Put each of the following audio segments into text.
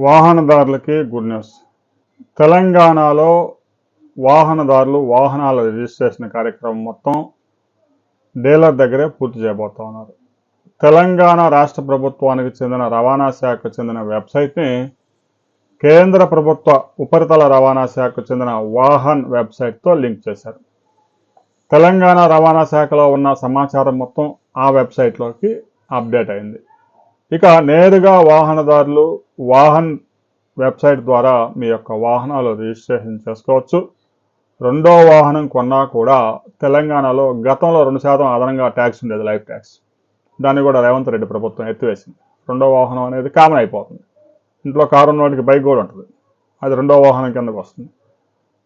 వాహనదారులకి good news. తెలంగాణలో వాహనదారులు వాహనాల రిజిస్ట్రేషన్ కార్యక్రమం మొత్తం డీలర్ దగ్గరే పూర్తి చేయబోతా ఉన్నారు. తెలంగాణ రాష్ట్ర ప్రభుత్వానికి చెందిన రవాణా శాఖకు చెందిన వెబ్సైట్ని కేంద్ర ప్రభుత్వ ఉపరితల రవాణా శాఖకు చెందిన వాహన్ వెబ్సైట్తో లింక్ చేశారు. తెలంగాణ రవాణా శాఖలో ఉన్న సమాచారం మొత్తం ఆ వెబ్సైట్లోకి అప్డేట్ అయింది. ఇక నేరుగా వాహనదారులు వాహన్ వెబ్సైట్ ద్వారా మీ యొక్క వాహనాలు రిజిస్ట్రేషన్ చేసుకోవచ్చు. రెండో వాహనం కొన్నా కూడా తెలంగాణలో గతంలో 2% అదనంగా ట్యాక్స్ ఉండేది, లైఫ్ ట్యాక్స్. దాన్ని కూడా రేవంత్ రెడ్డి ప్రభుత్వం ఎత్తివేసింది. రెండో వాహనం అనేది కామన్ అయిపోతుంది. ఇంట్లో కారు ఉన్నవాడికి బైక్ కూడా ఉంటుంది, అది రెండో వాహనం కిందకు వస్తుంది.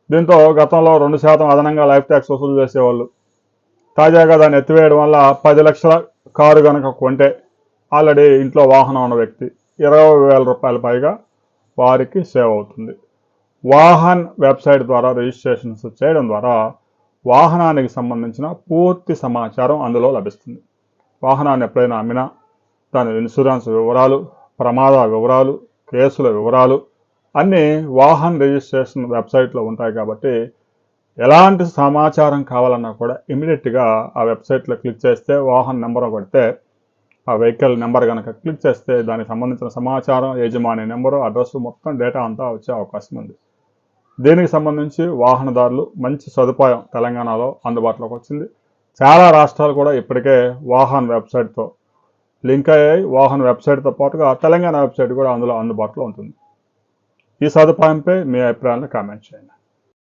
దీంతో గతంలో 2% అదనంగా లైఫ్ ట్యాక్స్ వసూలు చేసేవాళ్ళు తాజాగా దాన్ని ఎత్తివేయడం వల్ల 10 లక్షల కారు కనుక కొంటే ఆల్రెడీ ఇంట్లో వాహనం ఉన్న వ్యక్తి 20,000 రూపాయల పైగా వారికి సేవ్ అవుతుంది. వాహన్ వెబ్సైట్ ద్వారా రిజిస్ట్రేషన్స్ చేయడం ద్వారా వాహనానికి సంబంధించిన పూర్తి సమాచారం అందులో లభిస్తుంది. వాహనాన్ని ఎప్పుడైనా అమ్మినా దాని ఇన్సూరెన్స్ వివరాలు, ప్రమాద వివరాలు, కేసుల వివరాలు అన్నీ వాహన్ రిజిస్ట్రేషన్ వెబ్సైట్లో ఉంటాయి. కాబట్టి ఎలాంటి సమాచారం కావాలన్నా కూడా ఇమీడియట్గా ఆ వెబ్సైట్లో క్లిక్ చేస్తే వాహన్ నెంబర్ కొడితే ఆ వెహికల్ నెంబర్ కనుక క్లిక్ చేస్తే దానికి సంబంధించిన సమాచారం, యజమాని నెంబరు, అడ్రస్ మొత్తం డేటా అంతా వచ్చే అవకాశం ఉంది. దీనికి సంబంధించి వాహనదారులు మంచి సదుపాయం తెలంగాణలో అందుబాటులోకి వచ్చింది. చాలా రాష్ట్రాలు కూడా ఇప్పటికే వాహన్ వెబ్సైట్తో లింక్ అయ్యాయి. వాహన్ వెబ్సైట్తో పాటుగా తెలంగాణ వెబ్సైట్ కూడా అందులో అందుబాటులో ఉంటుంది. ఈ సదుపాయంపై మీ అభిప్రాయాలను కామెంట్ చేయండి.